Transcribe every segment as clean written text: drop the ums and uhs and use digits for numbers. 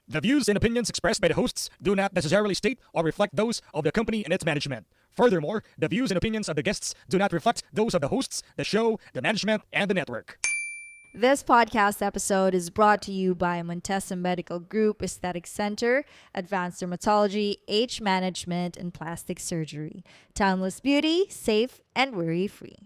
The views and opinions expressed by the hosts do not necessarily state or reflect those of the company and its management. Furthermore, the views and opinions of the guests do not reflect those of the hosts, the show, the management, and the network. This podcast episode is brought to you by Montesa Medical Group Aesthetic Center, Advanced Dermatology, Age Management, and Plastic Surgery. Timeless beauty, safe, and worry-free.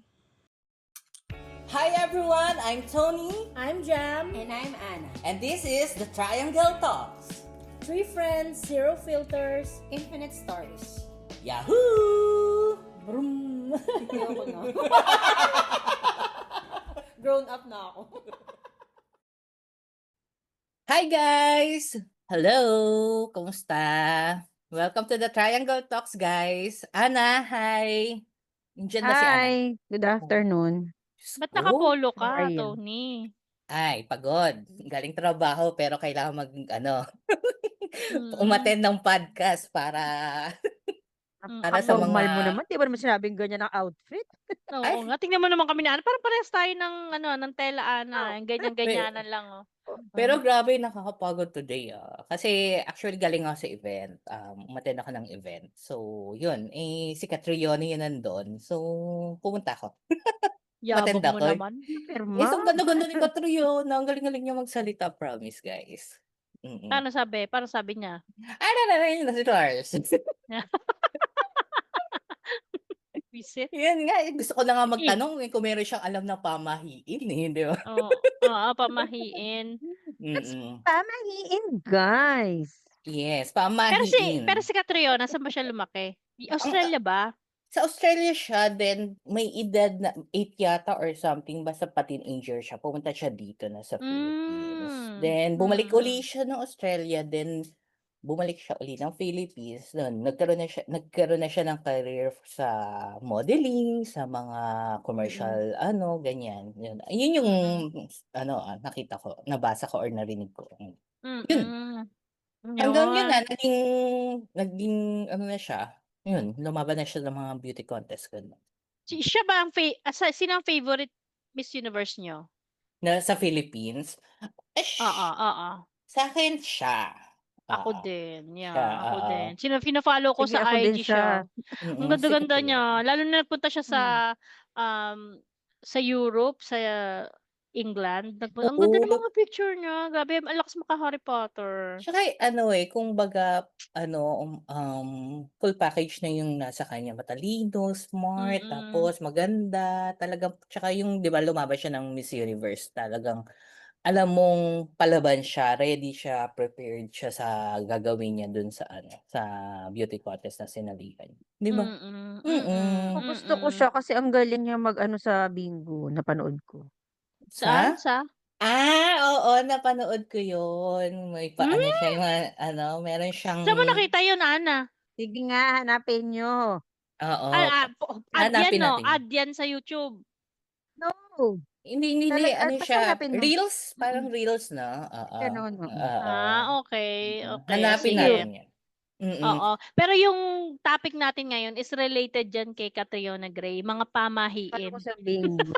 Hi everyone, I'm Tony. I'm Jam. And I'm Anna. And this is the Triangle Talks. Three friends, zero filters. Infinite stories. Yahoo! Broom. Ayoko na. Grown up na ako. Hi guys! Hello! Kumusta? Welcome to the Triangle Talks, guys. Anna, hi! Nandiyan ba si Anna? Hi, good afternoon. Diyos Ba't ko. nakapolo How are ka, you? Tony? Ay, pagod. Galing trabaho pero kailangan Mm. umattend ng podcast para para sa Formal mo mga naman, di ba naman sinabing ganyan ang outfit? Oo Ay. nga, tingnan mo naman kami na, parang parehas tayo ng, ng tela, Ana. Yung ganyan-ganyanan lang, oh. Pero grabe, nakakapagod today. Kasi actually galing ako sa event. Umattend ako ng event. So, yun. Si Catriona yun nandun. So, pumunta ako. Yabang Matanda mo ko. naman. Perma. So, ganda-ganda ni Catriona. Ang galing-galing niya magsalita, promise, guys. Mm-mm. Paano sabi niya? Na si Lars. Visit? Yan nga, gusto ko na nga magtanong kung meron siyang alam na pamahiin. Di ba? Oo, pamahiin. Mm-mm. Pamahiin, guys. Yes, Pero pamahiin. si Catriona, saan ba siya lumaki? Australia ba? Sa Australia siya, then may edad na 8 yata or something, basta pa teenager siya. Pumunta siya dito na sa Philippines. Then bumalik uli siya ng Australia, then bumalik siya uli ng Philippines. Then, nagkaroon na siya ng career sa modeling, sa mga commercial, ganyan. Yun yung, nakita ko, nabasa ko or narinig ko. Yun. Hanggang yun naging, na siya. Yun, lumaban na siya ng mga beauty contest. Ganun. Siya ba sino ang favorite Miss Universe niyo? Na sa Philippines. Oo. Sa akin siya. Ako din. Yeah, Siya, ako oo. din. Fina-follow ko Sige, sa ako din IG siya. Mm-mm, Ang ganda-ganda sige. niya. Lalo na nagpunta siya sa Europe, sa England. Ang ganda ng Oo. mga picture niya. Grabe, ang lakas maka Harry Potter. Tsaka kung baga, full package na yung nasa kanya. Matalino, smart, tapos maganda. Talagang, tsaka yung, di ba, lumabas siya ng Miss Universe. Talagang, alam mong palaban siya, ready siya, prepared siya sa gagawin niya dun sa sa beauty contest na sinalihan. Di ba? Gusto ko siya kasi ang galing niya mag-ano sa bingo, napanood ko. Saan? Oo, napanood ko yun. May siya, yung meron siyang... Saan mo nakita yun, Ana? Sige nga, hanapin nyo. Oo. Ad Hanapin yan, no? natin. Ad yan sa YouTube. No. Hindi, Basta siya, hanapin mo. reels, parang reels na. Ganon, oo. Okay. Hanapin Sige. natin yan. Oo. Pero yung topic natin ngayon is related dyan kay Catriona Gray, mga Paano pamahiin. ko sa bingo?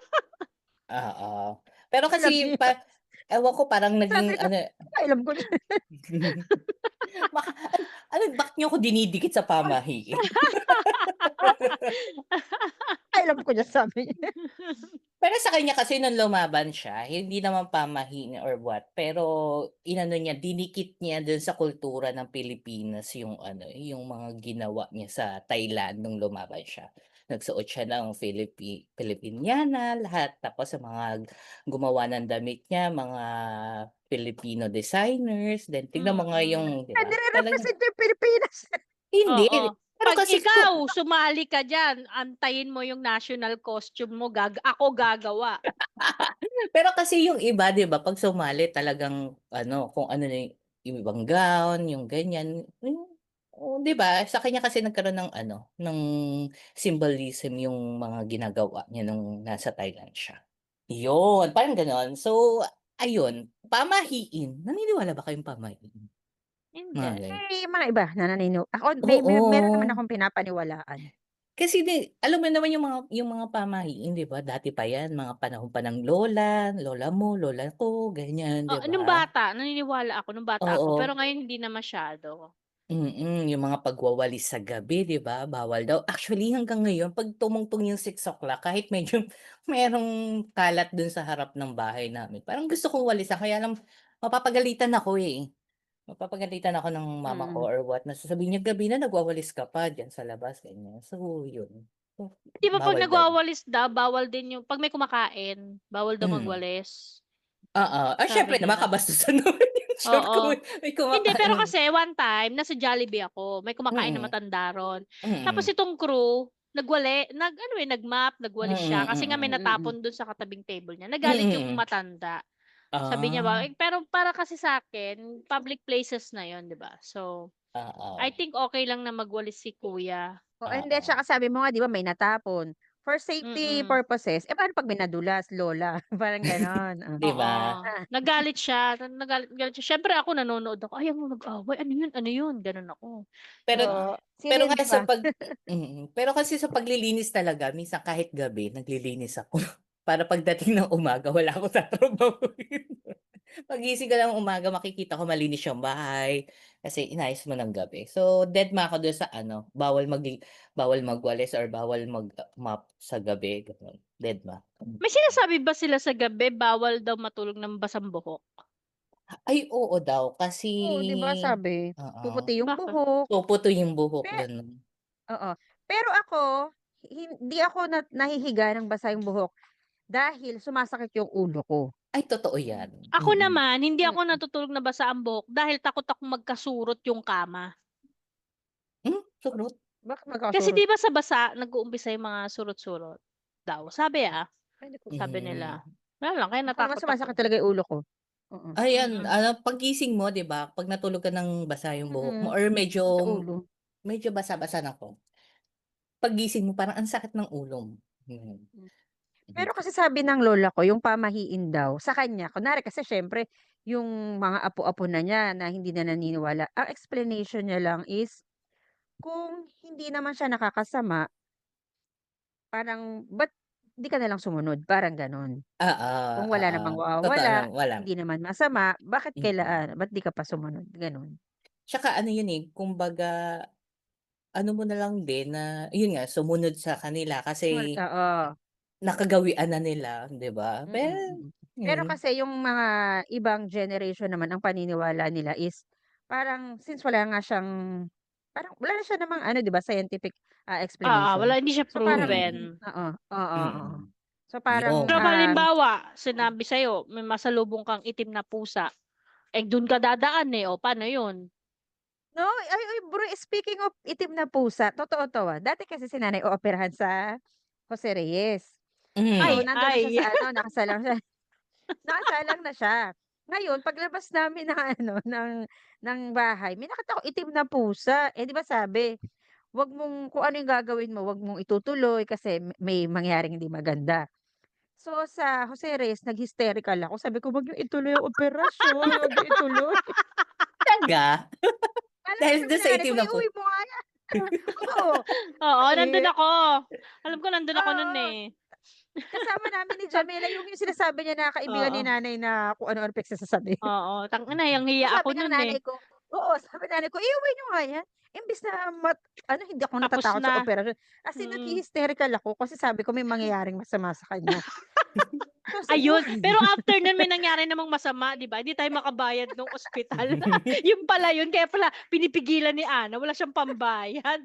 Oo. Pero kasi, Alam niyo. ewan ko, parang naging, Sabi alam ko. bakit niyo ako dinidikit sa pamahiin? Alam ko na sabi niya. Pero sa kanya kasi nung lumaban siya, hindi naman pamahiin or what, pero dinikit niya dun sa kultura ng Pilipinas yung yung mga ginawa niya sa Thailand nung lumaban siya. Nagsuot siya ng Filipiniana, lahat. Tapos sa mga gumawa ng damit niya, mga Filipino designers. Then tignan mo nga yung, di ba? Nire-represent yung Pilipinas. Hindi. Oo. Pero Pag kasi ikaw, sumali ka dyan, antayin mo yung national costume mo, ako gagawa. Pero kasi yung iba, 'di ba, pag sumali talagang kung ano na yung ibang gown, yung ganyan. 'Di ba? Sa kanya kasi nagkaroon ng symbolism yung mga ginagawa niya nung nasa Thailand siya. Yun, parang gano'n. So, ayun, pamahiin. Naniniwala ba kayong pamahiin? Hindi. Mga ganyan. Mga iba na naniniwala. Ako, Oo. meron naman akong pinapaniwalaan. Kasi alam mo naman yung mga pamahiin, 'di ba? Dati pa 'yan, mga panahon pa ng lola mo, lola ko, ganyan, 'di Nung ba? bata, naniniwala ako nung bata ako, pero Oo. ngayon hindi na masyado. Yung mga pagwawalis sa gabi, 'di ba? Bawal daw. Actually, hanggang ngayon 'pag tumungtong yung 6 o'clock, kahit medyo merong kalat dun sa harap ng bahay namin, parang gusto kong walisan kaya lang mapapagalitan ako, eh. Mapapagalitan ako ng mama ko Mm. or what na sasabihin niya, "Gabi na nagwawalis ka pa diyan sa labas," ganyan. So, yun. So, 'Di ba 'pag bawal daw. nagwawalis daw, bawal din yung 'pag may kumakain, bawal daw Hmm, magwalis, oo. sabi Siyempre naman nila. kabastusan naman yun siyempre Oo. kung may Hindi, pero kumakain. kasi one time nasa Jollibee ako, may kumakain na Mm, matanda ro'n. Tapos mm, itong crew, nag-ano, nag-mop, nagwalis siya kasi nga may mm, Mm. natapon dun sa katabing table niya. mm, Nagalit yung mm. matanda. Sabi niya ba Ah, pero para kasi sa'kin, public places na yun, 'di ba? So, I oo, think okey lang na magwalis si kuya. O hindi, oo. tsaka sabi mo nga 'di ba may natapon. For safety Mm. purposes, paano 'pag may nadulas, lola? Parang gano'n, 'Di Oo, ba? Ah, nagalit siya, nagalit siya. Siyempre ako nanonood ako, "Ayaw mo nag-away, ano yun?" Gano'n ako, 'di Pero ba? sino pero yung nga 'di sa ba? pero kasi sa paglilinis talaga minsan kahit gabi naglilinis ako para pagdating ng umaga wala akong tatrabahuhin. Paggising ko ng umaga makikita ko malinis yung bahay, kasi inayos mo ng gabi. So, dedma ako dun sa ano, bawal magwalis or bawal mop sa gabi, gano'n, dedma. May sinasabi ba sila sa gabi bawal daw matulog ng basang buhok? Ay, oo daw kasi Oo, 'di ba sabi, oo, puputi yung Bakit? buhok. puputo yung buhok, Pe gano'n. Oo. Pero ako, hindi ako nahihiga ng basa yung buhok dahil sumasakit yung ulo ko. Ay, totoo yan. Ako naman, hindi ako Mm. natutulog na basa ang buhok dahil takot akong magkasurot yung kama. Surot? Bakit Kasi magkakasurot? 'di ba sa basa nag-uumpisa yung mga surot-surot daw, sabi, Ay, hindi ko sabi Hmm. nila. Wala lang kaya ako naman natakot ako. sumasakit talaga yung ulo ko. Oo. Ayan, Mm. paggising mo 'di ba, 'pag natulog ka ng basa yung buhok mo Mm. or medyo Sa ulo. medyo basa-basa na 'to, paggising mo parang ang sakit ng ulo mo. Hmm. Mhm. Pero kasi sabi ng lola ko yung pamahiin daw sa kanya, kunwari kasi siyempre yung mga apo-apo na niya na hindi na naniniwala, ang explanation niya lang is kung hindi naman siya nakakasama, parang ba't di ka nalang sumunod, parang gano'n. Oo, Kung wala oo, namang totoo mawawala, lang, walang hindi naman masama, bakit mm. ba't di ka pa sumunod, gano'n. Tsaka ano yun, eh, kumbaga ano mo na lang din na yun nga sumunod sa kanila kasi Oo. nakagawian na nila 'di ba? Mm. Pero kasi yung mga ibang generation naman ang paniniwala nila is parang since wala nga siyang parang wala na siya namang ano 'di ba scientific, Wala, explanation. hindi siya So parang mm, proven. oo, oo, oo. mm. So parang, Yun, Pero halimbawa, sinabi sa'yo may masalubong kang itim na pusa, dun ka dadaan, paano yun? no, ay bro, speaking of itim na pusa, totoo 'to, dati kasi si nanay ooperahan sa Jose Reyes. So hmm, nandun na siya Ay. sa ano, nakasalang na siya. Ngayon paglabas namin ng ano, ng bahay may nakita akong itim na pusa. Eh, 'di ba sabi, "Wag mong kung ano yung gagawin mo, wag mong itutuloy kasi may mangyaring hindi maganda." So, sa Jose Reyes nag-hysterical ako. Sabi ko, "Wag niyong ituloy ang operasyon, wag niyo ituloy." talaga? Akala ko Dahil sabi dun ng sa nanay ko, itim na "Iuwi mo nga yan." Oo, Oo, kasi nandun ako. Alam ko nandun ako nun, oo, kasama namin ni Sab Jamela yung sinasabi niya na kaibigan ni Oo, nanay na kung ano-ano pinagsasabi. oo, tangina So, hiyang-hiya ako sabi ng nun, nanay ko oo, sabi ng nanay ko, "Iuwi niyo nga yan." Imbes na ano, hindi ako tapos natatakot sa na. operasyon, as in Mm. naghi-hysterical ako kasi sabi ko may mangyayaring masama sa kanya. So, Ayun, siguro pero after nun may nangyari namang masama, 'di ba? Hindi tayo makabayad nung ospital. Yun pala yun, kaya pala pinipigilan ni Ana, wala siyang pambayad.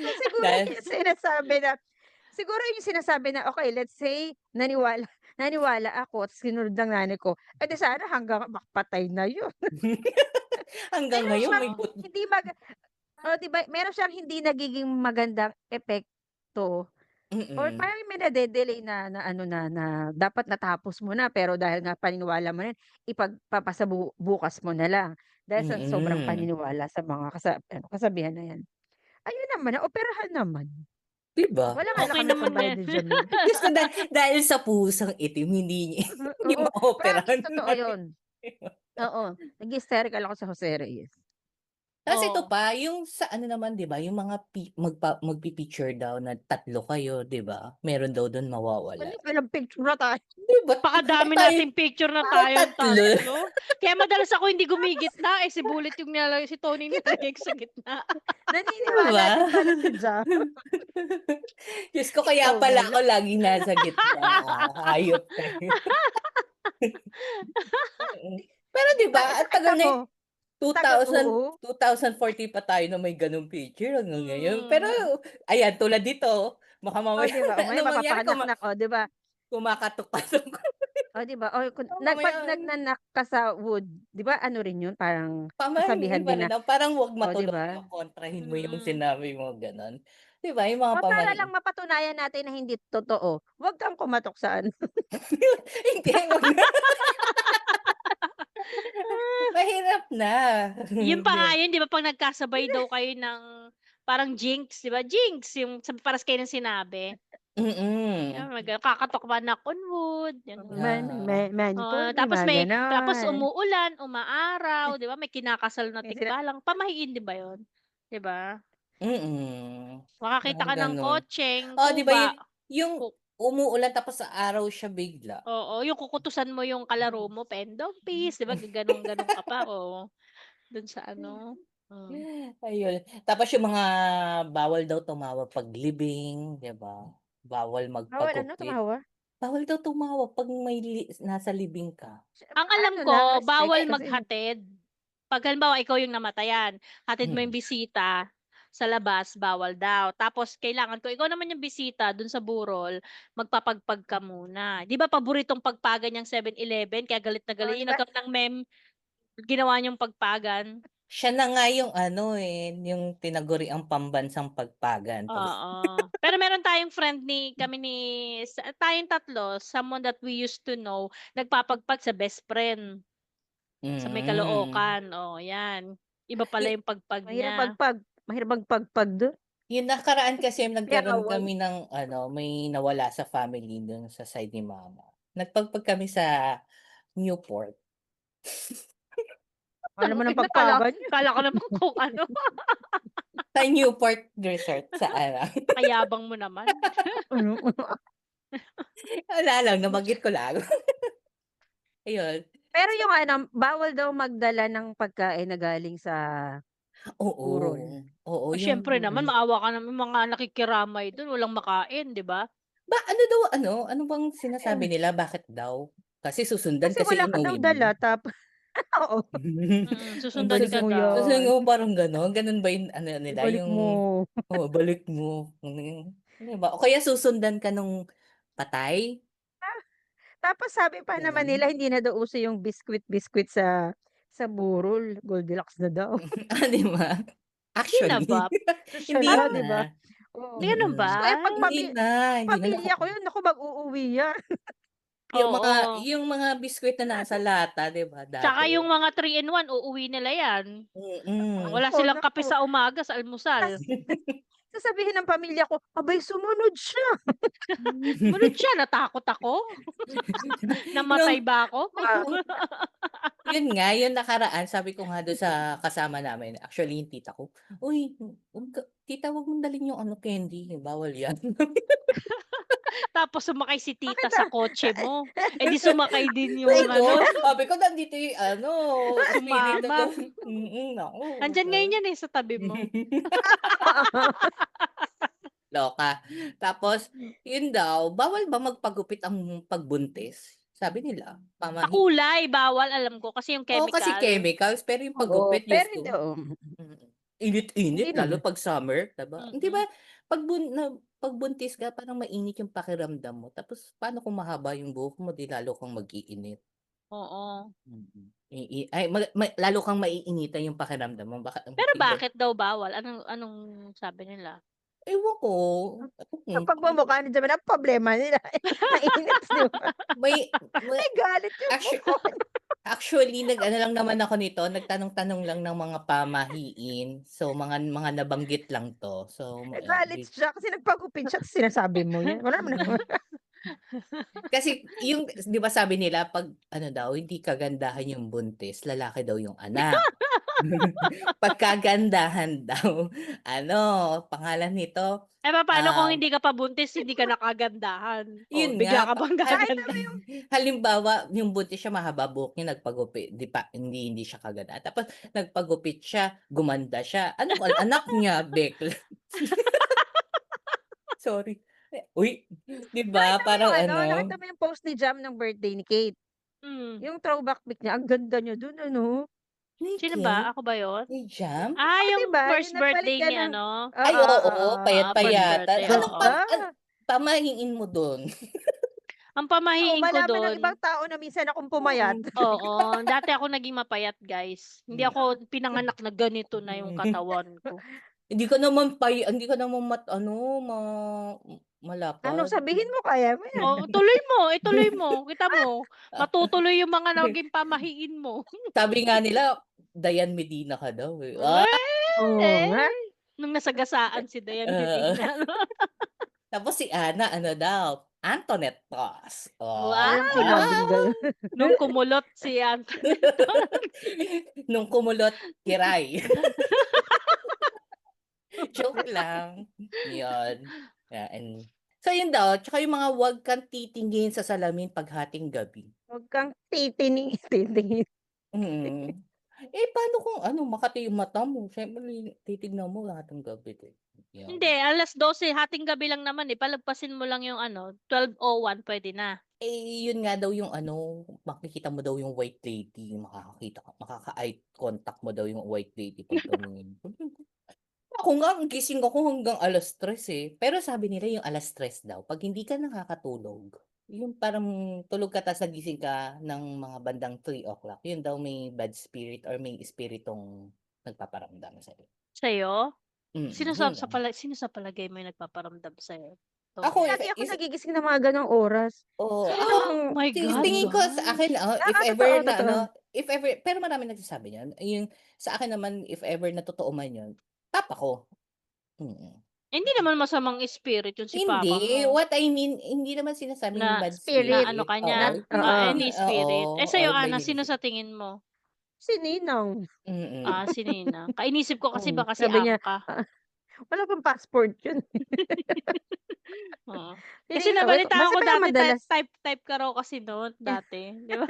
so siguro Dahil yun yung sinasabi na, okey, let's say naniwala naniwala ako at sinunod ng nanay ko, eh, di sana hanggang patay na yun. hanggang Meron ngayon siyang may Oo, hindi oh, 'di ba meron siyang hindi nagiging magandang epekto or mm, parang may nade-delay na ano na dapat natapos mo na pero dahil nga paniniwala mo na yun, bukas mo na lang. Dahil sa sobrang mm. paniniwala sa mga kasabihan na yan. Ayun naman, naoperahan naman. 'Di ba? Wala nga lang okey kami naman pambayad yan. ni Jamil. Diyos ko dahil sa pusang itim hindi Oo, promise maoperahan totoo natin. yun. Oo, nag-hysterical ako sa Jose Reyes. Tapos ito Oo. pa, yung sa ano naman, 'di ba, yung mga magpi-picture daw na 3 kayo, 'di ba? Meron daw do'n mawawala. Ilang picture na tayo. 'Di ba, Napakadami tayo nating picture na tayo tayong 3. 3. Kaya madalas ako hindi gumigitna, si Bullet yung si Tony yung nilalagay ko sa gitna. 'Di Naniniwala ba? din pala si Jam. Diyos ko, kaya Ikaw pala wala. ako laging nasa gitna, hayop kayo. Mm. Pero 'di ba, ang tagal Kita na mo, 2000 oo. 2040 pa tayo na may gano'ng picture hanggang ngayon. Pero Mm. ayan, tulad dito, baka Oh, mamaya 'di ba? O ngayon anong mangyari mapapanganak, oh, 'di ba? kumakatok-katok. Oh, 'di ba? Oh, Mamaya 'pag nagnanak ka sa wood, 'di ba ano rin 'yun, parang pamahiin kasabihan pa din rin na, daw, parang 'wag oh, 'di matuloy ba? yung kontrahin mo yung Mm. sinabi mo, gano'n. 'Di ba, yung mga O para lang mapatunayan natin na hindi totoo, 'wag kang kumatok sa ano. Hindi, 'wag na. Mahirap na. Yun pa nga Hindi. yun, 'di ba 'pag nagkasabay daw kayo ng parang jinx, 'di ba? Jinx yung parehas kayo ng sinabi. Mm. Yan kakatok ba knock on wood, gano'n. Oo. Many Oo, for me, mga tapos gano'n. umuulan, umaaraw, 'di ba? May kinakasal na Yung sina tikbalang, pamahiin din ba yun? 'Di ba? Mm. Makakita Mga ka ng gano'n. kotseng Oh, 'di ba kuba, yung ku umuulan tapos araw siya bigla. oo, yung kukutusan mo yung kalaro mo, pendong piece, 'di ba? Gaganon-ganon ka pa, oo, dun sa ano, Ayun. Tapos yung mga bawal daw tumawa 'pag libing, 'di ba? Bawal bawal ano, magpagupit. tumawa? Bawal daw tumawa 'pag may nasa libing ka. Ang alam Ano lang, ko respect bawal kasi. maghatid. 'Pag halimbawa ikaw yung namatayan, hatid mo Mm. yung bisita sa labas, bawal daw. Tapos kailangan kung ikaw naman yung bisita dun sa burol, magpapagpag ka muna. 'Di ba paboritong pagpagan niyang 7-Eleven kaya galit na Oh, galit 'di yung ba? nagkaroon ng meme, ginawa niyong pagpagan. Siya na nga yung ano, yung tinaguriang pambansang pagpagan 'pag Oo. Pero meron tayong friend kami ni tayong 3, someone that we used to know, nagpapagpag sa best friend. Sa may mm. Caloocan, oh, 'yan. Iba pala Yu yung pagpag Mahirap niya. mahirap magpagpag dun, yung nakaraan kasi nagkaroon piaway. kami ng ano, may nawala sa family dun sa side ni mama. Nagpagpag kami sa Newport. Alam mo ng Akala pagpagan niyo. akala ko naman kung ano, Sa Newport Resort sa ano, napakayabang mo naman. Ano. wala lang, nabanggit ko lang. Ayun, Pero yung ano, bawal daw magdala ng pagkain na galing sa oo, burol. oo O yung siyempre naman maawa ka naman mga nakikiramay dun, walang makain, 'di ba? ano daw ano bang sinasabi nila, bakit daw? Kasi susundan Kasi kasi wala ka daw inuwi mo. dala oo, Susundan ka Susunod daw. susunod mo parang gano'n, gano'n ba yung ano nila, ibalik yung mo. oo, balik mo, 'di ba? O kaya susundan ka nung patay, Tapos sabi pa naman gano'n. nila hindi na daw uso yung biskwit-biskwit sa burol, Goldilocks na daw. 'Di ba? Hindi na Actually, ba? Sosyal hindi na, Parang 'di ba? na, Oo. gano'n mm. Diyos ko, eh, 'pag Hindi na pamilya ko yun, naku, mag-uuwi yan. oo. yung mga biskwit na nasa lata, 'di ba, Tsaka dati? yung mga 3-in-1 uuwi nila 'yan. Mm. Wala Oh, silang kape naku. sa umaga, sa almusal. Tas sasabihin ng pamilya ko, "Abay, sumunod siya." Sumunod siya, natakot ako. Namatay Nung ba ako? Wow. yun nga, yung nakaraan sabi ko nga dun sa kasama namin, actually yung tita ko, "Uy, tita, wag mong dalhin yung ano, candy, bawal yan." Tapos sumakay si tita Bakit, sa kotse mo, eh, di sumakay din yung ano, Sabi ko nandito yung ano, espiritu sumama. ng naku. Andiyan ngayon yan, eh, sa tabi mo. Loka. Tapos yun daw, bawal ba magpagupit ang pagbuntis? Sabi nila, Sa kulay bawal alam ko kasi yung oo, kasi chemical. chemicals, pero yung Oo, paggupit pero Diyos hindi, ko, mm, init-init hindi lalo naman. 'pag summer, 'di ba? 'Di ba Mm. 'pag buntis ka parang mainit yung pakiramdam mo, tapos paano kung mahaba yung buhok mo, 'di lalo kang mag-iinit. Oo. Ay lalo kang maiinitan yung pakiramdam mo, baka Pero hindi, bakit daw bawal? Anong anong sabi nila? ewan ko, Sa pagmumukha ni Javel, ang problema nila, mainit, 'di ba? may may May galit yung actu mukha. actually nag-ano lang naman ako nito, nagtanong-tanong lang ng mga pamahiin. So, mga nabanggit lang 'to. So, Nagalit siya kasi nagpagupit siya ta's sinasabi mo yan, wala naman mm. Kasi yung 'di ba sabi nila 'pag ano daw, hindi kagandahan yung buntis, lalaki daw yung anak. Pagkagandahan daw. Ano, pangalan nito? Paano kung Um, hindi ka pa buntis, hindi ka nakagandahan? yun Bigla nga, ka bang gaganda? halimbawa, yung buntis siya, mahaba buhok niya, nagpagupit, hindi siya kaganda. Tapos, nagpagupit siya, gumanda siya. Ano, anak niya, Bekla. Sorry. Uy, di ba? Parang Nakita mo yung post ni Jam ng birthday ni Kate. Mm. Yung throwback pic niya, ang ganda niya dun, ano? Sino ba? Ako ba yun? Ni Jam? Yung Diba? first Yung nagpalit birthday ka ni ng, ano? Ay, oo, payat first payatan. birthday, Anong oo. ganda. pamahiin mo doon? Ang Oo, pamahiin ko malaman ng doon, ibang tao na minsan akong pumayat. oo, dati ako naging mapayat, guys. Hindi Mm. ako pinanganak na ganito na yung katawan ko. Hindi ka naman malapad. Ano, sabihin mo, kaya mo yan. Oh, ituloy mo. Kita mo, matutuloy yung mga naging pamahiin mo. Sabi nga nila, Dayan Medina ka daw eh. Oo nga. Nung nasagasaan si Dayan Oo. Medina. Tapos si Ana, ano daw? Antoinette Ross. Wow! Walang sinabing gano'n. Nung kumulot si Anthony. Nung kumulot, kiray. Joke lang. Yun. Yeah, so yun daw, tsaka yung mga wag kang titingin sa salamin paghating gabi. Huwag kang titingin. Mm. Paano kung makati yung mata mo? Siyempre, titignan mo lahat ng gabi. Yan. Hindi, 12:00, hating gabi lang naman palagpasin mo lang yung 12:01, pwede na. Yun nga daw yung makikita mo daw yung white lady, makaka-eye contact mo daw yung white lady pag tumingin. Ako nga, gising ako hanggang 3:00 eh. Pero sabi nila yung 3:00 daw, pag hindi ka nakakatulog, yung parang tulog ka tapos nagising ka ng mga bandang 3:00, yun daw may bad spirit or may espiritong nagpaparamdam sa'yo. Sa'yo? Sino Yun sa lang. palagay mo yung nagpaparamdam sa'yo? Ako, Lagi ako nagigising ng mga ganong oras. Oo. Oh my God, Tingin ko sa akin, if ever Totoo, na totoo. if ever, pero marami nagsasabi niyan. Yung sa akin naman, if ever na totoo man yun, tap ako. Hindi naman masamang spirit yun si papa Hindi, mo. what I mean, hindi naman sinasabing Na bad spirit. spirit. Na ano kanya, Oo. any spirit. Sa'yo, or may Ana, sino dinisip. sa tingin mo? Si Ninong. Si Nina. Kainisip ko kasi baka si Sabi niya, Angka. wala pang passport yun. Oo. Hindi, Kasi nabalitaan basta ko pala dati, madalas. type ka raw kasi noon, dati. Di ba?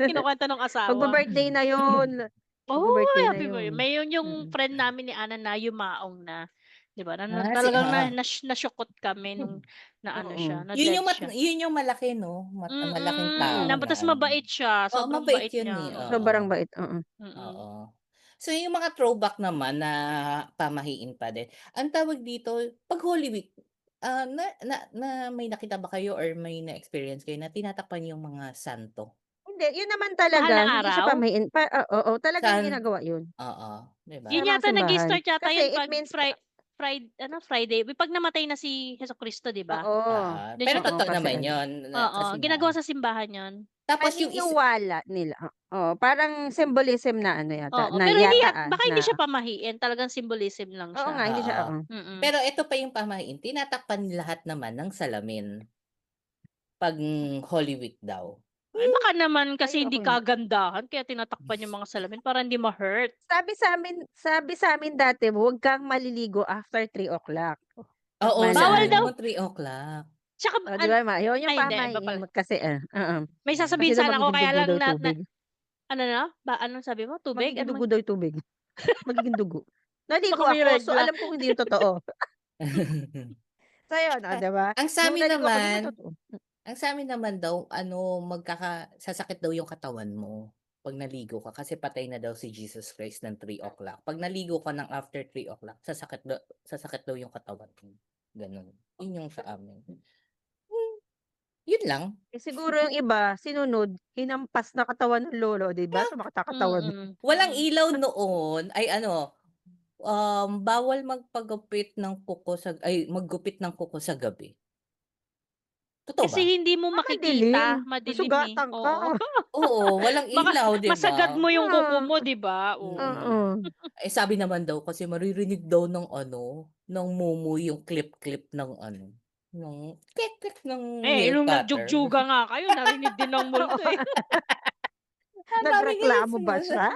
Kinukwenta ng asawa. Magba-birthday na yun. Magba-birthday na happy yun. birthday. May yung friend namin ni Ana na yumaong na. Di ba? Si Talagang nasyokot kami nung siya, na Yun dead yung siya. yun yung malaki, no? Malaking tao. Tapos mabait siya. Oo, Sobrang mabait bait yun niya. eh. Oo. Sobrang bait. Oo. So yung mga throwback naman na pamahiin pa din. Ang tawag dito, pag Holy Week, na may nakita ba kayo or may na-experience kayo na tinatakpan yung mga santo? Hindi, yun naman Mahal talaga. na Hindi siya araw? pamahiin. Oo, talagang Saan? ginagawa yun. Oo, diba? Yun Sa mga yata simbahan. nag-start yata Kasi yun it pag means, Friday. Pag namatay na si Jesucristo, di ba? oo. Doon Pero siya totoo kasi naman ano. yun. Oo, ginagawa sa simbahan yun. Tapos yung Paniniwala nila. Oo, parang symbolism na ano yata. Oo, Na pero yata baka hindi na, siya pamahiin. Talagang symbolism lang oo siya. nga, hindi siya. Oo. Pero ito pa yung pamahiin, tinatakpan lahat naman ng salamin pag Holy Week daw. Ay, baka naman kasi Ay, hindi ako kagandahan, kaya tinatakpan yung mga salamin para hindi ma-hurt. Sabi sa amin dati, huwag kang maliligo after 3:00. Oo, Bawal daw. 3:00. Tsaka, Di ba, ma? Yun yung ay, hindi, iba pala. pamahiin. Kasi, May sasabihin kasi daw sana ako, kaya magiging lang dugo daw yung tubig. anong sabi mo? Tubig? Magiging dugo daw yung tubig. Magiging dugo. Naligo Baka may ako, so regla. alam kong hindi yung totoo. So, yun, di ba? Ang sa Nung amin naligo ako, di naman, ba totoo? daw, sasakit daw yung katawan mo pag naligo ka kasi patay na daw si Jesus Christ ng 3:00. Pag naligo ka ng after 3:00, sasakit daw yung katawan mo. Ganun. Yun yung sa amin. Yun lang. Siguro yung iba, sinunod, hinampas na katawan ng lolo, di ba? Katawan. Walang ilaw noon, ay bawal maggupit ng kuko sa gabi. Totoo ba? Kasi hindi mo makikita, madilim eh. Masugatan ka. Oo, walang ilaw, di ba? Masagad mo yung kuko mo, di ba? Oo. Sabi naman daw kasi maririnig daw ng mumu yung clip-clip ng ng click-click ng nail Nung cutter. nagjugjuga nga kayo, narinig din ng multo eh. Nagreklamo ba siya?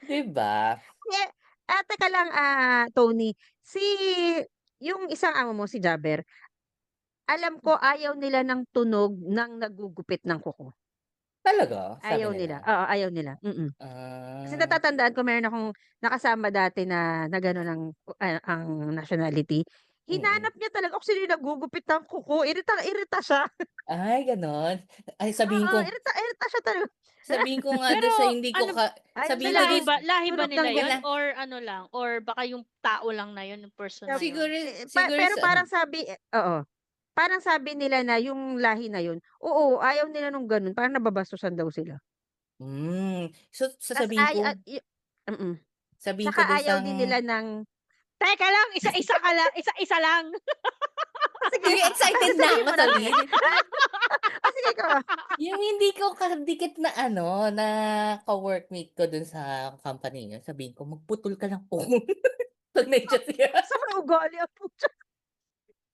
'Di ba? Eh, teka lang, Tony, yung isang amo mo, si Jabber, alam ko ayaw nila ng tunog ng naggugupit ng kuko. Talaga? Sabi Ayaw nila, nila? oo, ayaw nila, Kasi Ah, natatandaan ko meron akong nakasama dati na gano'n ang nationality. mm. Hinanap niya talaga kung sino yung naggugupit ng kuko, iritang-irita siya. Ay gano'n? Ay Oo, irita siya talaga. sabihin ko nga Pero dun sa hindi ko ano, Ayaw sa sabihin ko talaga dun lahi ba tunog ng nila wala. yon or ano lang, or baka yung tao lang na yon, yung person na yon? Siguro siguro pero sa parang oo, parang sabi nila na yung lahi na yun, oo, ayaw nila nung gano'n, parang nababastusan daw sila. So Tas sasabihin ay ko mm. sabihin ko Tsaka dun ayaw sang din nila ng Teka lang, isa-isa lang. sige, Uy, excited na sabihin ako mo na. sabihin. Sige ikaw. Yung hindi ko kadikit na ano, na ka-workmate ko dun sa company niyo, sabihin ko, "Magputol ka ng kuko." 'Pag nandiyan siya. Sama ng ugali ang putya.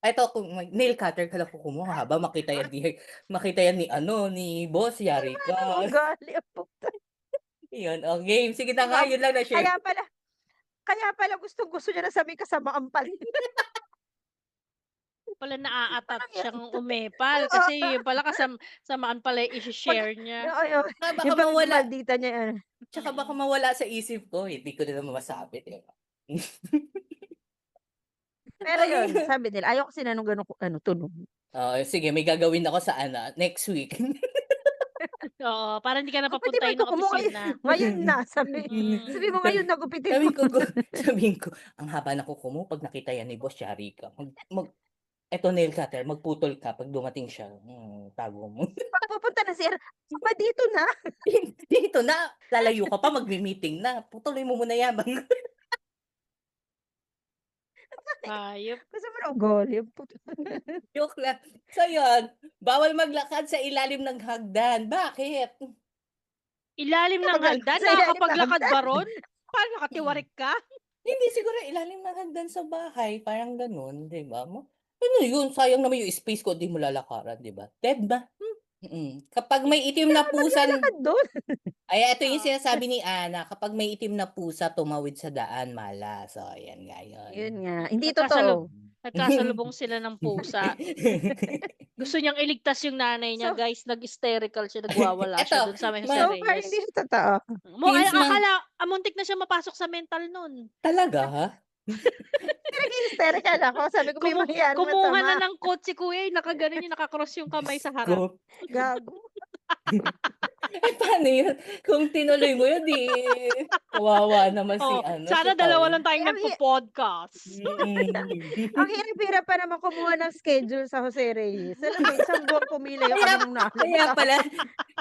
Eto kung nail cutter ka ng kuko mo haba, makita yan ni ano, ni boss, yari Sama ka. ng ugali ang putya, Yun, oh, game. Sige 'di na nga, ba? yun lang na-share Kaya ko. pala kaya pala gustong-gusto niya na sabihin kasamaan pala. Pala naa-attach Parang yun. siyang umepal Oo, kasi yun pala samaan pala yung pag ishi-share niya. oo, Tsaka baka yung mawala pagmamaldita niya ano. tsaka baka Mm. mawala sa isip ko, hindi ko na naman masabi, 'di ba? Pero Okey. yun, sabi nila ayaw kasi na nung gano'ng ano, tunog. Oo, sige may gagawin ako sa ano, next week. Oo, para hindi ka Gupit mo napapuntahin yung ng kuko mo ngayon opisina. ngayon na, Mm. sabi mo ngayon na gupitin mo. Sabihin ko, "Ang haba ng kuko mo 'pag nakita yan ni boss, yari ka. Eto nail cutter, magputol ka 'pag dumating siya, tago mo." 'Pag pupunta ng CR, "Aba dito na." Dito na, lalayo ka pa, magme-meeting na, "Putulin mo muna yan." Hayop. Gusto mo ng ugali ang putya. Joke lang. So yun, bawal maglakad sa ilalim ng hagdan, bakit? Ilalim ng hagdan, Sa ilalim ng nakakapaglakad hagdan. ba ron? Paano nakatiwarik ka? Hindi, siguro ilalim ng hagdan sa bahay, parang gano'n, 'di ba? Ano yun, sayang naman yung space ko, 'di mo lalakaran, 'di ba? 'Di ba? Kapag may itim Hindi na naman pusan maglalakad dun. ito yung sinasabi ni Ana, kapag may itim na pusa tumawid sa daan, malas. So, ayan nga Yun yun. nga, hindi Nagkasalub totoo. nagkasalubong sila ng pusa. Gusto niyang iligtas yung nanay niya, So guys, nag-hysterical siya, nagwawala Eto, siya dun sa may Jose so far hindi Reyes. siya totoo. Ay since muntik na siya mapasok sa mental nun. talaga? Nag-hysterical ako, sabi ko may mangyaring Kumuha na masama. ng quote si kuya, nakaganon yung naka-cross yung kamay Diyos sa harap. ko. Gago. Paano yun? Kung tinuloy mo yun, 'di kawawa naman si Oh, ano, si sana dalawa lang Tony. tayong Ang nagpo-podcast. ang hirap-hirap pa naman kumuha ng schedule sa Jose Reyes. Alam mo, isang buwan pumila yung Kaya kami nung kaya nalaglag. pala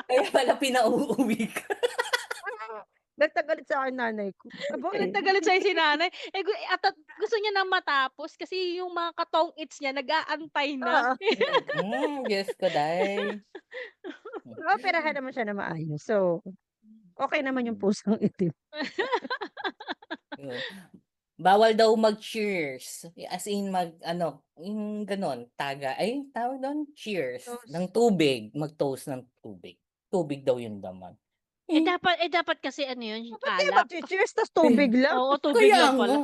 kaya pala pinauuwi ka. Nagtagalit sa akin nanay ko. Galit na galit sa'yo si nanay. Gusto niya na matapos kasi yung mga katong-its niya nag-aantay na. Oo. Diyos ko day. Naoperahan naman siya na maayos. So, okey naman yung pusang itim. Yun. Bawal daw mag-cheers, as in mag-ano, yung gano'n, tawag do'n, cheers ng Toast. tubig, mag-toast ng tubig. Tubig daw yung laman. Dapat kasi ano yun, Ba't kayo alak. magche-cheers tas tubig lang? Oo, tubig Kaya lang nga, pala.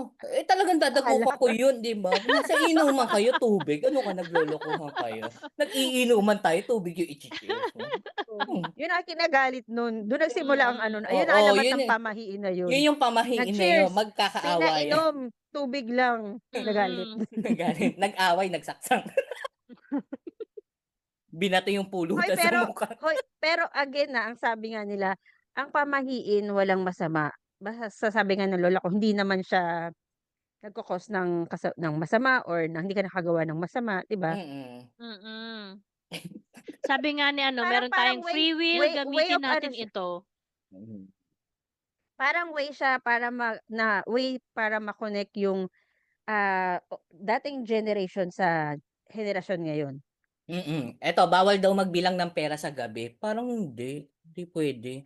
talagang dadagoka Alak. ko yun, 'di ba? Nasa inuman kayo, tubig, ano ka naglolokohan kayo? Nag-iinuman tayo, tubig yung iche-cheers mo. Yun ang kinagalit nun. Dun nagsimula ang ano, ayun ang Oo, alamat yun, ng pamahiin na yun yun. yung pamahiin na yun, Nag-cheers, magkakaawayan. pinainom, tubig lang, nagalit. Nagalit, nag-away, nagsaksak. Binato yung Hoy, pulutan sa mukha. pero again ang sabi nga nila, ang pamahiin walang masama. Basta sabi nga ng lola ko, hindi naman siya nagko-cause ng masama or hindi ka nakagawa ng masama, 'di ba? Mm. Mm. Sabi nga ni ano, Parang meron parang tayong way free will, way gamitin of ano natin siya, ito. parang way siya para way para ma-connect yung, dating generation sa henerasyon ngayon. Eto bawal daw magbilang ng pera sa gabi, parang hindi puwede.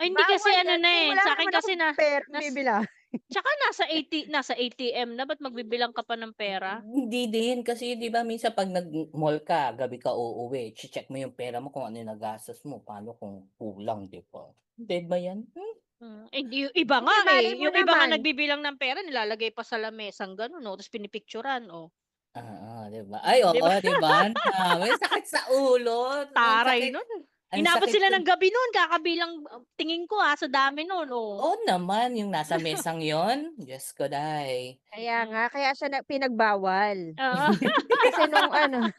Ay hindi kasi Bawal ano yan na kung eh, wala sa akin naman kasi akong perang nas bibilhan. tsaka nasa ATM na, ba't magbibilang ka pa ng pera? Hindi din kasi 'di ba minsan 'pag nag-mall ka, gabi ka uuwi, check mo yung pera mo kung ano yung nagastos mo, paano kung kulang, 'di ba? Dead ba 'yan? Yung iba nga malay mo yung iba nga naman. nagbibilang ng pera nilalagay pa sa lamesang gano'n, tapos pinipicturan, Oo, 'di ba? Ay, 'di oo, ba? 'di ba? Ang dami, sakit sa ulo, ang Taray sakit nun. ang Inabot sakit sila sa ng gabi nun kakabilang, tingin ko, sa dami nun, oo naman, yung nasa mesang yon, Diyos ko day. Kaya Hmm, nga, kaya siya pinagbawal. oo. Kasi nung ano,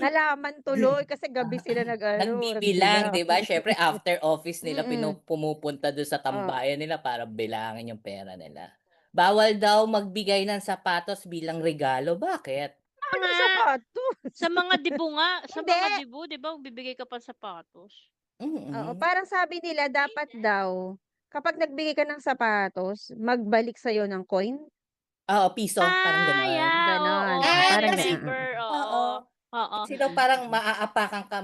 nalaman tuloy kasi gabi sila Nagbibilang, nagbilang. 'di ba? Siyempre after office nila Mm. pumupunta dun sa Oh, tambayan nila para bilangin yung pera nila. Bawal daw magbigay ng sapatos bilang regalo, bakit? anong Nga, sapatos? sa mga dibu nga, sa Hindi. mga dibu 'di ba magbibigay ka pa sapatos? Oo, Mm. parang sabi nila dapat daw kapag nagbigay ka ng sapatos, magbalik sa'yo ng coin, Oo, piso, parang gano'n. Yeah, oo, gano'n. I Parang Kasi remember, oo, oo, oo. kasi daw parang maaapakan ka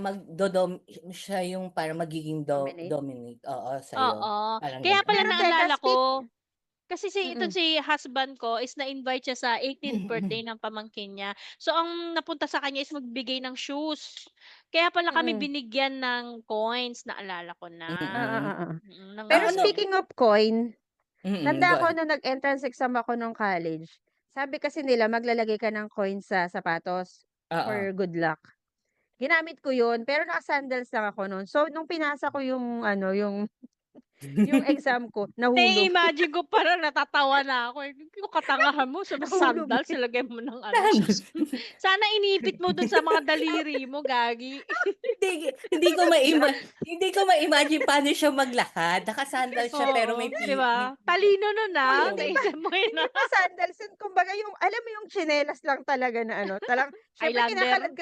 siya yung parang magiging dominate. dominate, oo, sa'yo, Oo, parang kaya pala Pero teka, naalala ko, kasi itong mm. si husband ko is na-invite siya sa 18th birthday ng pamangkin niya. So, ang napunta sa kanya is magbigay ng shoes. Kaya pala kami Mm. binigyan ng coins, naalala ko na. Oo, Mm. oo. Ng Pero Ang ano. ano speaking of coin, go tanda ko ahead. nung nag-entrance exam ako nung college, sabi kasi nila maglalagay ka ng coin sa sapatos Oo. for good luck. Ginamit ko yun, pero naka-sandals lang ako nun. So, nung pinasa ko yung ano, yung exam ko, nahulog. Nai-imagine ko parang natatawa na ako, yung katangahan mo sa Nahulog sandals eh. nilagay mo ng ano. Sana inipit mo dun sa mga daliri mo, gagi. Hindi ko hindi ko ma-imagine paano siya maglakad, naka-sandals siya pero Oo, 'di ba? Talino nun, O oo. hindi pa naisip mo yun, hindi pa sandals yun, kumbaga yung alam mo yung tsinelas lang talaga na ano, siyempre Highlander.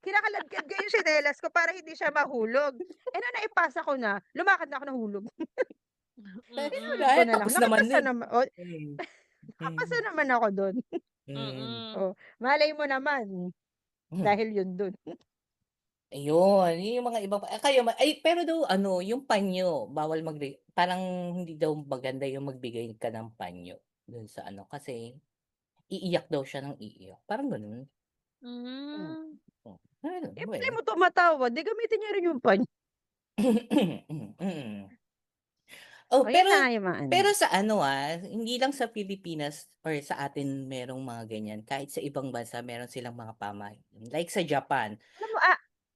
kinakaladkad ko yung tsinelas ko para hindi siya mahulog. Eh, nung naipasa ko na, lumakad na ako nahulog. Tinulog ko Ay, na lang, tapos naman nun. Mm. nakapasa Mm. naman ako dun. Hmm. Mm. Oh, malay mo naman, Hmm. dahil yun dun. Ayun, yun yung mga ibang kayo ay pero daw ano, yung panyo bawal parang hindi daw maganda yung magbigay ka ng panyo dun sa ano, kasi iiyak daw siya ng iiyak, parang ganun. Hmm, Hmm. Oh, ayun, eh, well. malay mo tumatawa, 'di gamitin niya rin yung panyo. Mm. Oh, Oh, yun pero na nga yung mga ano. sa ano, hindi lang sa Pilipinas or sa atin merong mga ganyan, kahit sa ibang bansa meron silang mga pamahiin. Like sa Japan. Alam mo,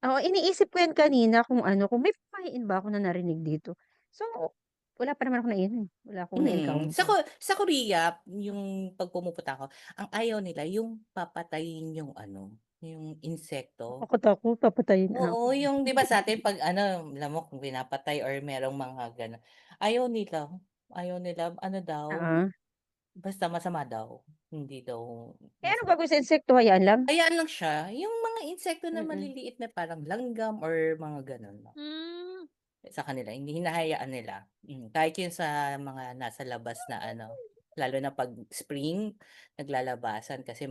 oo, iniisip ko yan kanina kung ano, kung may pamahiin ba ako na narinig dito. So, wala pa naman ako na-ano, wala akong na-encounter. Sa Korea, yung 'pag pumupunta ako, ang ayaw nila yung papatayin yung ano, yung insekto. Nakakatakot, papatayin ako. Oo, yung 'di ba sa'tin 'pag ano, lamok pinapatay or merong mga gano'n, ayaw nila. Ayaw nila ano daw, Oo. basta masama daw, hindi daw Eh, ano masarap. gagawin sa insekto, hayaan lang? Hayaan lang siya, yung mga insekto na Mm. maliliit na parang langgam or mga gano'n. Hmm. Sa kanila hindi hinahayaan nila, kahit yun sa mga nasa labas na ano, lalo na 'pag spring, naglalabasan kasi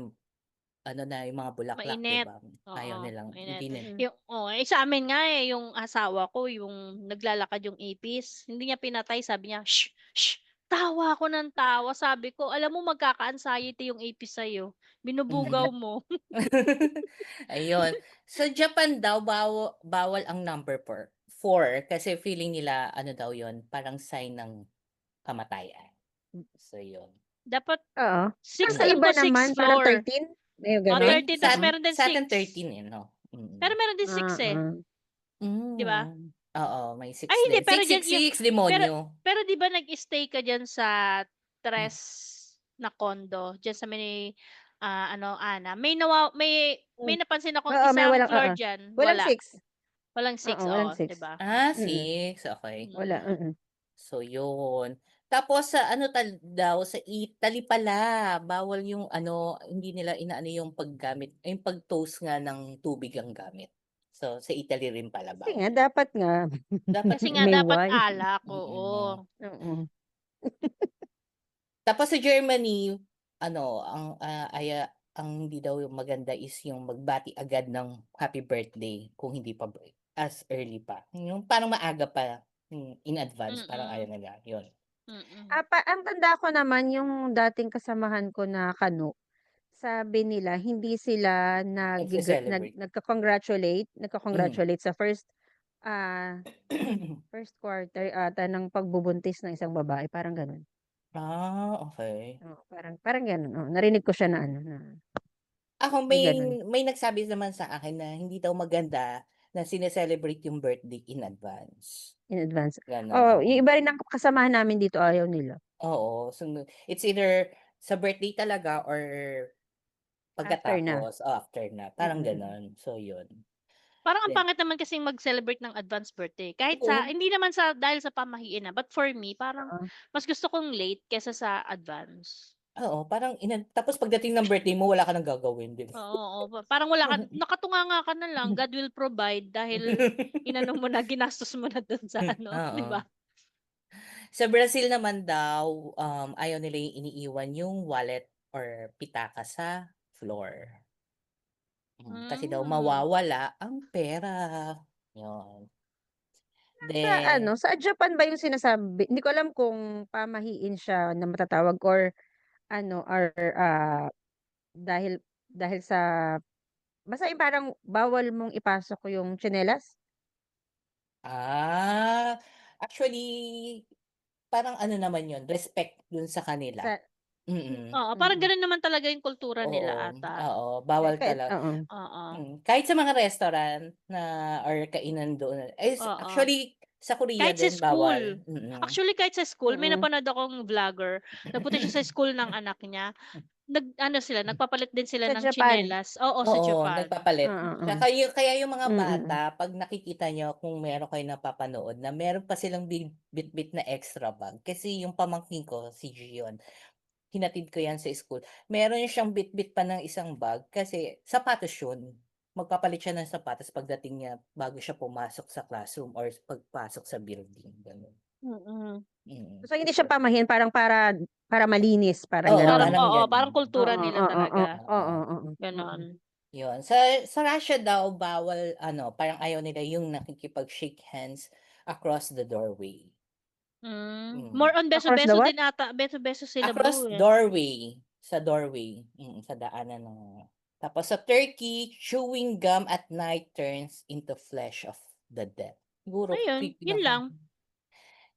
ano na yung mga bulaklak 'di Mainit. ba, ayaw Oo, nilang mainit. hindi nila Mm. Sa'min nga, yung asawa ko yung naglalakad yung ipis, hindi niya pinatay sabi niya, "Shh, shh." Tawa ako ng tawa, sabi ko, "Alam mo magkaka-anxiety yung ipis sa'yo, binubugaw mm. mo." Ayun, sa Japan daw bawal ang number 4 kasi feeling nila ano daw yun, parang sign ng kamatayan. So yun, Dapat Oo. Pero 6 sa alam iba ko naman 6 parang floor. 13, may gano'n? 13 ta's Oo. meron din sa atin 6. 13 eh 'no? Pero Mm. meron din 6, eh, Oo. 'di ba? Oo, may Ay 6 hindi, din, pero diyan yung 666 pero demonyo. pero 'di ba nag-stay ka diyan sa Tres na condo, diyan sa may, ano, Ana, may Hmm. napansin akong Oo, may isang walang floor diyan, walang wala. 6. Walang Oo, 6, walang oo, 6. 'di ba? Mm. 6, okey. Wala, Mm. So yun. Tapos sa ano daw sa Italy pala, bawal yung ano, hindi nila inaano yung paggamit yung pag-toast nga ng tubig ang gamit. So sa Italy rin pala Kasi nga bawal. dapat nga Dapat Kasi nga may dapat wine. alak, mm. oo. Oo. Tapos sa Germany, ano ang hindi daw maganda is yung magbati agad ng happy birthday kung hindi pa as early pa. Yung parang maaga pa, in advance parang ayaw Mm, nila, yun. mm. Ang tanda ko naman yung dating kasamahan ko na kano, sabi nila hindi sila Nagse-celebrate. nagko-congratulate Hmm, sa first first quarter ata ng pagbubuntis ng isang babae, parang gano'n. Okay. Oo, parang gano'n, oo, narinig ko siya na ano, na Ako may may gano'n. may nagsabi naman sa akin na hindi daw maganda na sine-celebrate yung birthday in advance. In advance. Gano'n, Oo, oo. yung iba rin ng kasamahan namin dito ayaw nila. Oo, so it's either sa birthday talaga or After na. pagkatapos o after na, parang Mm. gano'n. So yun. Parang ang Then pangit naman kasing mag-celebrate ng advance birthday. Kahit oo, hindi naman dahil sa pamahiin, but for me parang Oo. mas gusto kong late kaysa sa advance. oo, parang tapos pagdating ng birthday mo wala ka ng gagawin, 'di ba? Oo, oo, parang wala ka nakatunganga ka na lang, God will provide dahil inano mo na, ginastos mo na dun sa ano, 'di Oo. ba? Sa Brazil naman daw, ayaw nila yung iniiwan yung wallet or pitaka sa floor. Kasi daw Hmm. mawawala ang pera. Yun. Sa Then, ano, sa Japan ba yung sinasabi, hindi ko alam kung pamahiin siya na matatawag or ano, or dahil dahil sa basta yung parang bawal mong ipasok yung tsinelas? ah, actually, parang ano naman yun, respect dun sa kanila. Sa Mm. Oo, parang mm. gano'n naman talaga yung kultura nila Oo, ata. oo, bawal Kahit talaga. oo. Oo, Kahit sa mga restaurant na or kainan doon. oo. Actually, sa Korea Kahit sa din bawal. school. Actually, kahit sa school, may Mm. napanood akong vlogger, nagpunta siya sa school ng anak niya. Nag-ano sila, nagpapalit din sila Sa ng Japan. tsinelas. Oo, sa Oo, Japan. nagpapalit. Oo, oo. Tsaka kaya yung mga Mm. bata 'pag nakikita niyo kung meron kayo napapanood na meron pa silang bitbit na extra bag. Kasi yung pamangkin ko, si Gion, hinatid ko 'yan sa school. Meron siyang bitbit pa ng isang bag kasi sapatos yun. Magpapalit siya ng sapatos pagdating niya bago siya pumasok sa classroom or pagpasok sa building, gano'n. Mm. Mm. So, hindi siya pamahiin, parang para malinis, parang Oo, gano'n? Parang parang oo, gano'n. parang kultura Oo, nila oo, oo, talaga, oo, Oo. oo. Mm. gano'n. Yun. Sa Russia daw bawal parang ayaw nila yung nakikipag-shake hands across the doorway. More Mm. on Across the beso-beso what? din ata, beso-beso sila Across bro, eh. doorway, sa doorway, sa daanan ng tapos sa Turkey, chewing gum at night turns into flesh of the dead. Siguro Ayun, creepy yun lang.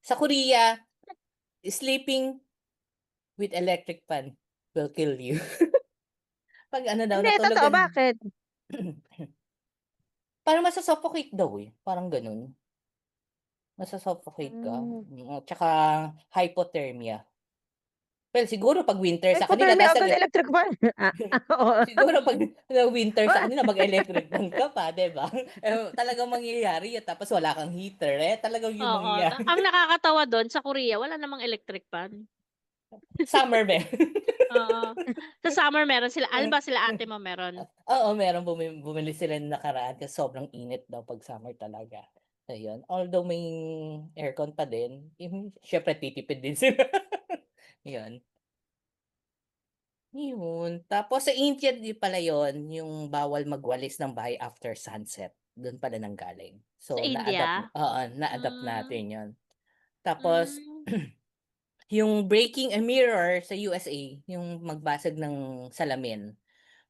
Sa Korea, sleeping with electric fan will kill you. 'Pag ano daw Hindi, natulog totoo, bakit? parang masa-suffocate daw, parang gano'n. Masa-suffocate ka, Hmm. tsaka hypothermia. Well, siguro 'pag winter sa kanila Hypothermia nasa agad electric fan? Oo. siguro 'pag winter sa kanila mag-electric fan ka pa, 'di ba? Talagang mangyayari 'yun tapos wala kang heater, talagang 'yung Oo, mangyayari. ang nakakatawa dun sa Korea wala namang electric fan. Summer meron. Oo, sa summer meron sila, Alba sila ate mo meron? Oo, meron bumili sila nung nakaraan kasi sobrang init daw 'pag summer talaga, ayun. Although may aircon pa din, siyempre titipid din sila, 'yun. Yun, tapos sa India din pala yun, yung bawal magwalis ng bahay after sunset, dun pala nanggaling. Sa So India? na-adapt Hmm, natin yun. Tapos hmm. yung breaking a mirror sa USA, yung magbasag ng salamin,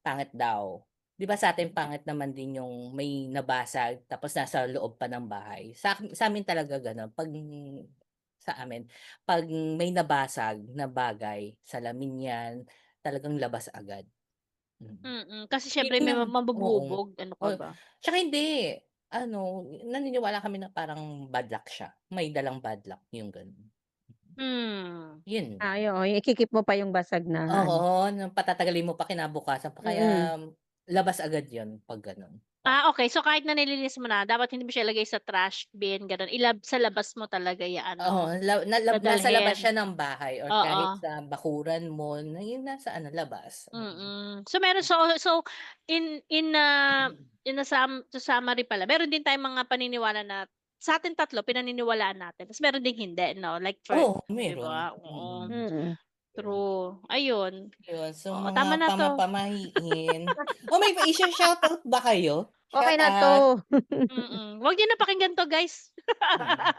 pangit daw. 'Di ba sa'tin pangit naman din yung may nabasag tapos nasa loob pa ng bahay. Sa'min talaga gano'n 'pag sa amin, 'pag may nabasag na bagay, salamin 'yan, talagang labas agad. Mm. Kasi siyempre Hindi may na oo. mabububog, ano ka Oh, ba? tsaka hindi, naniniwala kami na parang bad luck siya, may dalang bad luck yung gano'n. Hmm, Yun lang. Oo, yung iki-keep mo pa yung basag na ano. Oo, na patatagalin mo pa kinabukasan pa kaya Mm. labas agad yun 'pag gano'n. okey. So kahit na nilinis mo na dapat hindi mo siya ilagay sa trash bin gano'n, sa labas mo talaga Oo, i-ano, nasa labas dadalhin. siya ng bahay or Oo, kahit sa bakuran mo na yun nasa labas. So meron sa summary pala, meron din tayong mga paniniwala na sa'tin tatlo pinaniniwalaan natin, ta's meron ding hindi 'no, like for Oo, 'di meron. ba? Oo, Mm. Yun. true. Ayun, Yun, so oo, mga tama na 'to. pamahiin. May i-sho-shoutout ba kayo? Okey na Shoutout. 'to. Wag niyo na pakinggan 'to guys. Mm.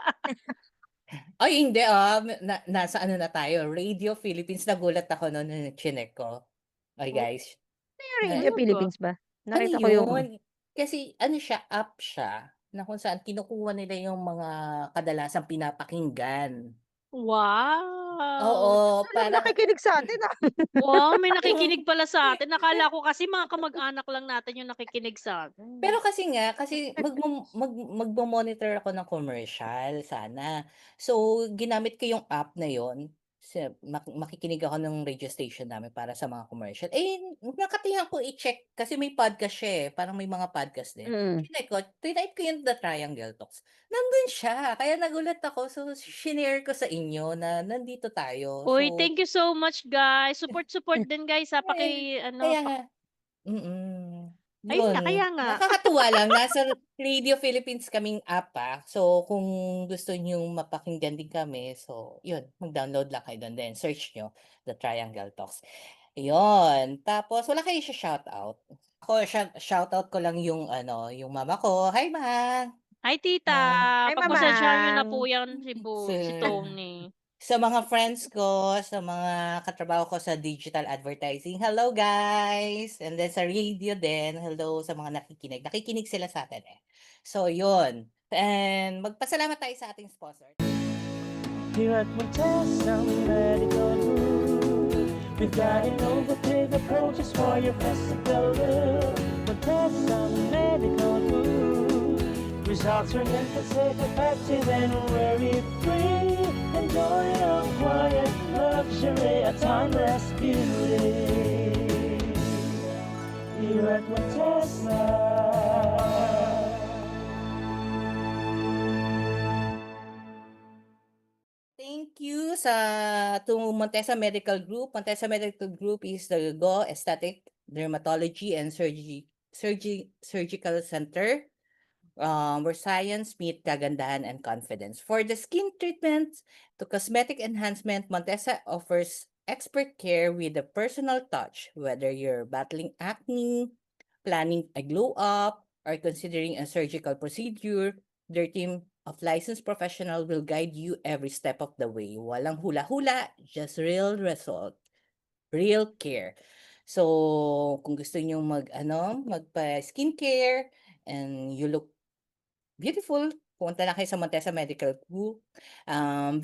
Ay hindi, nasa ano na tayo, Radio Philippines. Nagulat ako nun nung chineck ko. Ay Oh, guys, Yung na Radio ano 'to? Philippines ba? ano Nakita ko yung yun, kasi ano siya, app siya. na kung saan kinukuha nila yung mga kadalasang pinapakinggan. Wow! Oo, Walang parang nakikinig sa atin, ah. Wow, may nakikinig pala sa atin. Akala ko kasi mga kamag-anak lang natin yung nakikinig sa atin. pero kasi magmo-monitor ako ng commercial sana. So, ginamit ko yung app na yon. Makikinig ako ng radio station namin para sa mga commercial. Eh, nakatihan ko i-check kasi may podcast siya eh. Parang may mga podcast din. Mm. Tinype ko yung The Triangle Talks. Nandun siya. Kaya nagulat ako. So, shinare ko sa inyo na nandito tayo. Uy, So, thank you so much, guys. Support din, guys, ha. eh, kaya nga, Ayun nga, yun, kaya nga. nakakatuwa lang nasa Radio Philippines kaming app, so kung gusto niyong mapakinggan din kami, so yun, mag-download lang kayo dun then search niyo The Triangle Talks. Yun, tapos wala kayo shoutout? Ako shoutout ko lang yung yung mama ko. Hi ma! Hi, tita. Hi, Pagpasensyahan niyo na Mamang. po yan si Sa Tony. sa mga friends ko, sa mga katrabaho ko sa digital advertising, hello guys! And then sa radio din, hello sa mga nakikinig. Nakikinig sila sa atin eh. So yun. And magpasalamat tayo sa ating sponsor. Here at Montesa Medical Group, we've got innovative approaches for your physical look. Montesa Medical Group, results are never safe, effective, and worry-free. Enjoy your quiet luxury, a timeless beauty. Here at Montesa. Thank you to Montesa Medical Group. Montesa Medical Group is the Go Aesthetic Dermatology and Surgical Center, where science meet kagandahan and confidence. For the skin treatments to cosmetic enhancement, Montesa offers expert care with a personal touch. Whether you're battling acne, planning a glow up, or considering a surgical procedure, their team of licensed professional will guide you every step of the way. Walang hula-hula, just real result, real care. So, kung gusto niyo magpa-skincare and you look beautiful, pumunta lang kayo sa Montesa Medical Group.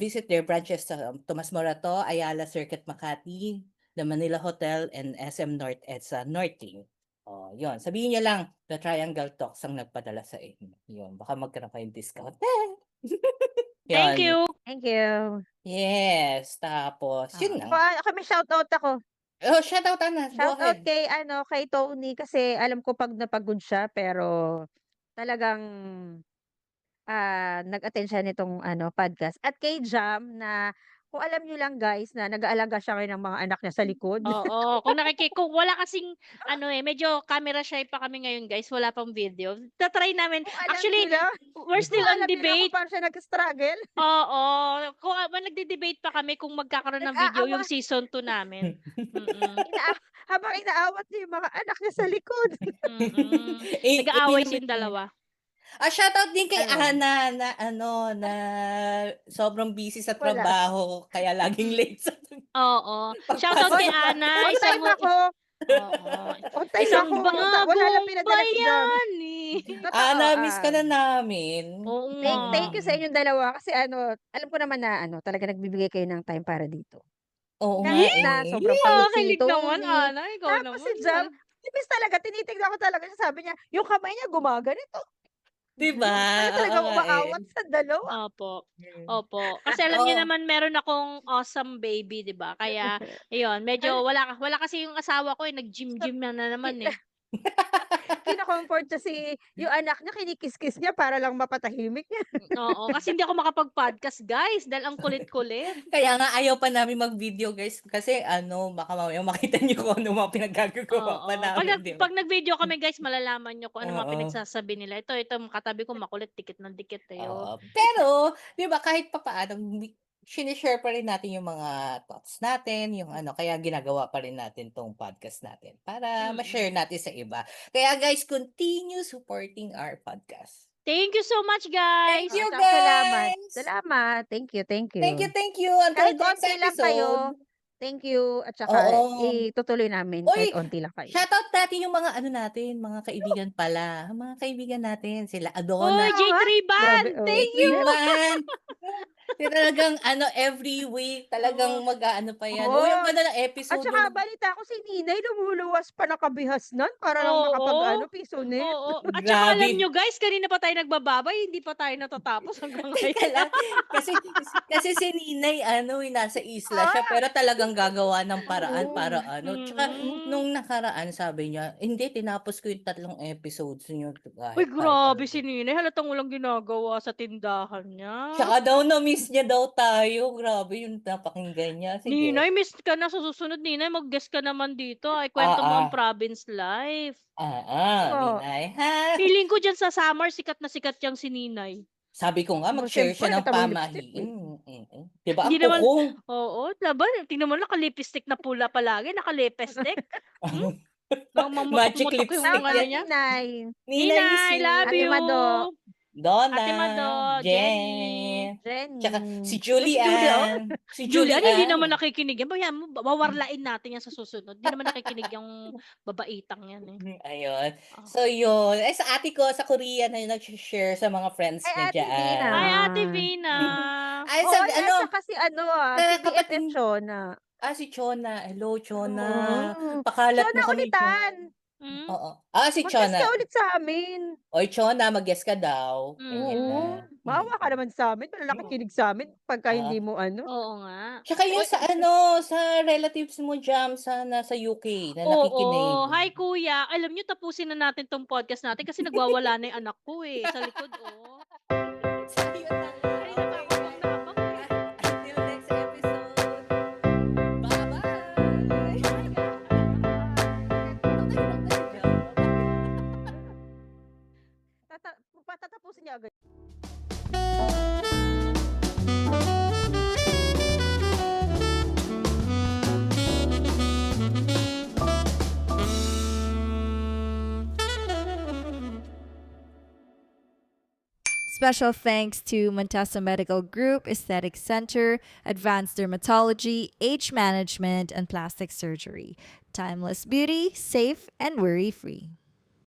Visit their branches sa Tomas Morato, Ayala Circuit, Makati, the Manila Hotel, and SM North EDSA Northing. Oh, yun. Sabihin niyo lang, The Triangle Talks ang nagpadala sa inyo. Yun, baka magkaroon kayong discount. Thank Yun. you. Thank you. Yes, tapos, yun Ako, lang. kami shoutout ako. Oh, shoutout na. Go Shoutout ahead. kay Tony kasi alam ko pag napagod siya pero talagang nag-attend siya nitong podcast. At kay Jam na kung alam niyo lang guys na nag-aalaga siya ngayon ng mga anak niya sa likod. Oo, kung wala kasing medyo camera shy pa kami ngayon, guys. Wala pang video. Ta-try namin. Kung alam Actually, niyo lang, we're still on alam niyo lang debate. kung paano siya nag-struggle. Oo, kung nagde-debate pa kami kung magkakaroon ng video yung season 2 namin. Habang inaawat niya yung mga anak niya sa likod. Nag-aaway silang dalawa. Shoutout din kay Ano? Ana na sobrang busy sa trabaho kaya laging late sa Oo. Shoutout kay Ana. On time ako. Oo. On time Isang ako. Wala lang bagong pinadala si Jam. bayani. Totoo. miss ka na namin. Oo Thank nga. you sa inyong dalawa kasi alam ko naman na talaga nagbibigay kayo ng time para dito. Oo nga Kahit na sobrang pagod si Kilig naman, Tony. Ana. Ikaw Tapos naman. si Jam, ibig talaga, tinitignan ko talaga siya. Sabi niya, yung kamay niya gumaganito. Diba? Kaya talaga umaawat sa dalawa. Opo. Kasi alam niyo naman meron akong awesome baby, 'di ba? Kaya ayun, medyo wala kasi yung asawa ko nag-gym na naman eh. Kina-comfort niya yung anak niya, kinikis-kiss niya para lang mapatahimik niya. Oo, kasi hindi ako makapag-podcast, guys, dahil ang kulit-kulit. Kaya nga ayaw pa namin mag-video guys kasi baka mamaya makita niyo kung ano mga pinagagagawa pa namin. Pag nag-video kami, guys, malalaman niyo kung ano mga Oo. pinagsasabi nila. Ito katabi ko makulit, dikit ng dikit eh. Oo. Pero, 'di ba kahit papaano shine-share pa rin natin yung mga thoughts natin, yung kaya ginagawa pa rin natin tong podcast natin para ma-share natin sa iba. Kaya guys, continue supporting our podcast. Thank you so much, guys. Thank you, Salamat. guys. Salamat. Thank you. Thank you. Until Kahit next konti lang kayo, episode. Thank you at saka Oo. itutuloy namin Uy, kahit onti lang kayo. shoutout natin yung mga ano natin, mga kaibigan pala. Mga kaibigan natin, sila Adona, Hoy, Oo nga, J3 Band! grabe, oh. Thank you! Freeman. Talagang every week talagang mag-aano pa yan. Uy, ang Oo. ganda ng At episode saka nung balita ko si Ninay lumuluwas pa na kabihasnan para lang makapag-ano, Oo. pisonet. Oo. At saka alam grabe. nyo guys, kanina pa tayo nagbababay, hindi pa tayo natatapos hanggang Teka ngayon. lang, kasi si Ninay nasa isla siya Ah, pero talagang gagawa ng paraan para Tsaka Mm. nung nakaraan sabi niya, hindi tinapos ko yung 3 episodes niyo Uy, kahit grabe si talaga. Ninay. Halatang walang ginagawa sa tindahan niya. Tsaka daw na-miss niya daw tayo. Grabe yung napakinggan niya. Sige. Ninay, miss ka na sa susunod. Ninay, mag-guest ka naman dito. Ay, Ah, kwento mo ang ah. province life. oh, Ninay, ha? Feeling ko dyan sa summer, sikat na sikat yang si Ninay. Sabi ko nga, mag-share siyempre, siya ng kita mo yung lipstick eh. pamahiin. Diba, ang Hindi naman, pukong. oo, laban. Tingnan mo, naka-lipstick na pula palagi. Naka-lipstick. Magic Mamutok yung lipstick ano yan. niya. Ninay. Ninay, miss Ninay, you. love Ate you. Mado. Donna, Ate Mado, Jenny. Jenny. Tsaka si Julian. Si Julian, hindi naman Julian. nakikinig yan. Bayan mo, wawarlain natin yan sa susunod. Hindi naman nakikinig yung babaitang yan eh. Ayun. Oh. So, yun. Sa ate ko, sa Korea na yung nag-share sa mga friends Ay, niya Ate Vina. dyan. Hi, Ate Vina. Ay, Oo, sabi, at saka si sa si BFF kapatid, Shona. si Chona. Hello, Chona. Oo. Pakalat Shona mo kami, Chona. ulitan. Hmm? Oo. Si Mag-guest Chona. ka ulit sa amin. Oy, Chona, mag-guess ka daw. Ganyan Oo. na. Maawa ka naman sa amin. Wala nakikinig sa amin pagka hindi mo Oo nga. Tsaka yung sa relatives mo dyan nasa UK na Oo. nakikinig. Hi, kuya. Alam nyo, tapusin na natin tong podcast natin kasi nagwawala na yung anak ko eh. Sa likod, oh. So, yun na nga. Kanina pa ako Okay. abang na abang eh. Until next episode. Bye-bye! Patatapusin niya agad. Special thanks to Montesa Medical Group, Aesthetic Center, Advanced Dermatology, Age Management, and Plastic Surgery. Timeless beauty, safe and worry-free.